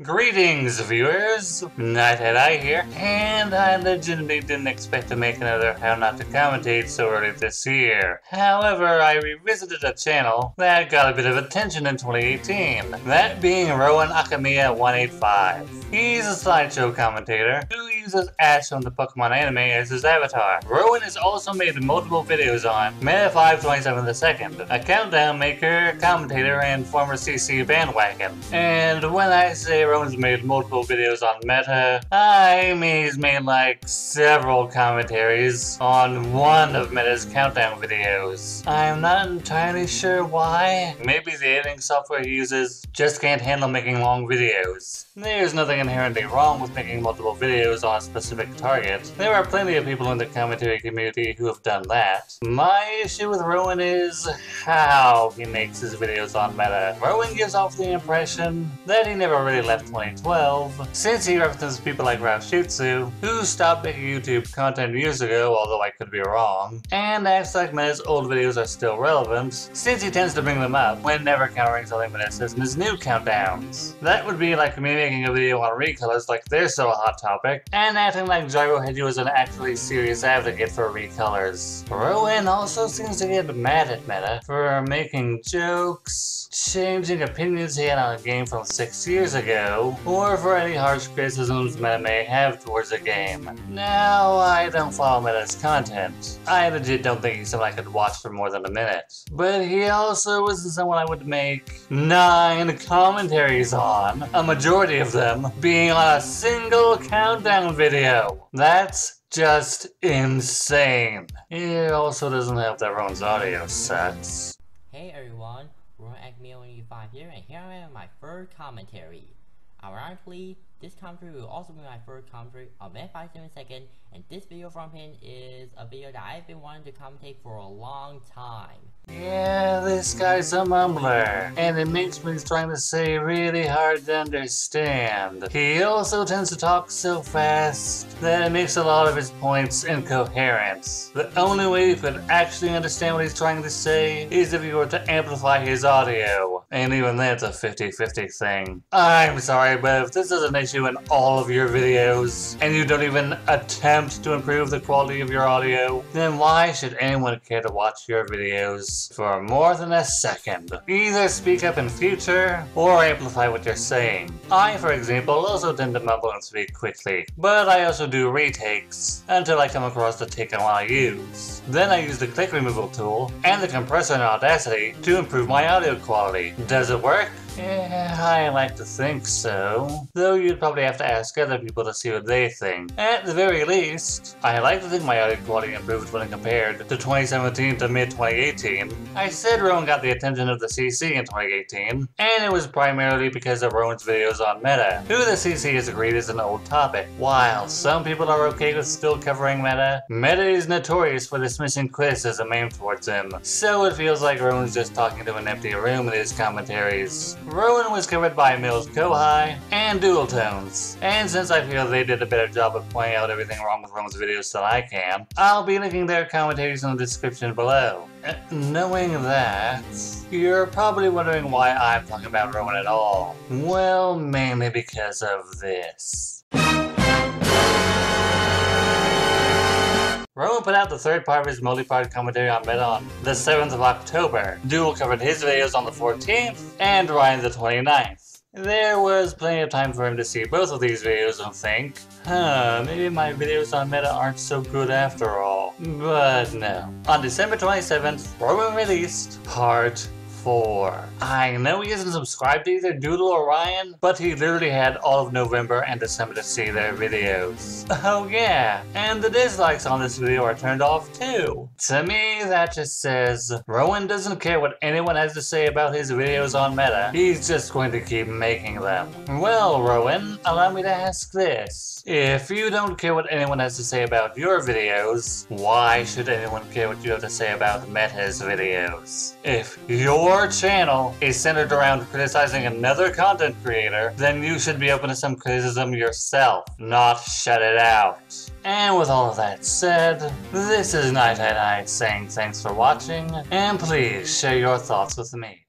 Greetings, viewers! Night here, and I legitimately didn't expect to make another How Not to Commentate so early this year. However, I revisited a channel that got a bit of attention in 2018, that being Rowan Akamiya185. He's a slideshow commentator who uses Ash from the Pokemon anime as his avatar. Rowan has also made multiple videos on Meta527 a countdown maker, commentator, and former CC bandwagon. And when I say Rowan's made multiple videos on Meta, I mean he's made like several commentaries on one of Meta's countdown videos. I'm not entirely sure why. Maybe the editing software he uses just can't handle making long videos. There's nothing inherently wrong with making multiple videos on a specific target. There are plenty of people in the commentary community who have done that. My issue with Rowan is how he makes his videos on Meta. Rowan gives off the impression that he never really left 2012, since he references people like Rafshitsu, who stopped making YouTube content years ago, although I could be wrong, and acts like Meta's old videos are still relevant, since he tends to bring them up whenever countering something Meta says in his new countdowns. That would be like me making a video on recolors like they're still a hot topic, and acting like Gyro Hedgie was an actually serious advocate for recolors. Rowan also seems to get mad at Meta for making jokes, changing opinions he had on a game from 6 years ago, or for any harsh criticisms Meta may have towards a game. Now, I don't follow Meta's content. I legit don't think he's someone I could watch for more than a minute. But he also isn't someone I would make 9 commentaries on, a majority of them being on a single countdown video. That's just insane. It also doesn't help that Rowan's audio sucks. Hey everyone, Rowan Akamiya185 here, and here I am with my third commentary. Ironically, this commentary will also be my third commentary of Meta527, and this video from him is a video that I've been wanting to commentate for a long time. Yeah, this guy's a mumbler, and it makes what he's trying to say really hard to understand. He also tends to talk so fast that it makes a lot of his points incoherent. The only way you could actually understand what he's trying to say is if you were to amplify his audio, and even that's a 50-50 thing. I'm sorry, but if this is an issue in all of your videos, and you don't even attempt to improve the quality of your audio, then why should anyone care to watch your videos for more than a second? Either speak up in future, or amplify what you're saying. I, for example, also tend to mumble and speak quickly, but I also do retakes until I come across the take I want to use. Then I use the click removal tool and the compressor in Audacity to improve my audio quality. Does it work? Yeah, I like to think so. Though you'd probably have to ask other people to see what they think. At the very least, I like to think my audio quality improved when compared to 2017 to mid-2018. I said Rowan got the attention of the CC in 2018, and it was primarily because of Rowan's videos on Meta, who the CC has agreed is an old topic. While some people are okay with still covering Meta, Meta is notorious for dismissing criticism aimed towards him, so it feels like Rowan's just talking to an empty room in his commentaries. Rowan was covered by Mills Kohai and Dual Tones, and since I feel they did a better job of pointing out everything wrong with Rowan's videos than I can, I'll be linking their commentaries in the description below. Knowing that, you're probably wondering why I'm talking about Rowan at all. Well, mainly because of this. Rowan put out the third part of his multi-part commentary on Meta on the 7th of October. Dual covered his videos on the 14th, and Ryan the 29th. There was plenty of time for him to see both of these videos and think, maybe my videos on Meta aren't so good after all. But no. On December 27th, Rowan released Part 4. I know he isn't subscribed to either Doodle or Ryan, but he literally had all of November and December to see their videos. Oh yeah, and the dislikes on this video are turned off too. To me, that just says, Rowan doesn't care what anyone has to say about his videos on Meta, he's just going to keep making them. Well, Rowan, allow me to ask this. If you don't care what anyone has to say about your videos, why should anyone care what you have to say about Meta's videos? If your channel is centered around criticizing another content creator, then you should be open to some criticism yourself, not shut it out. And with all of that said, this is Night saying thanks for watching, and please share your thoughts with me.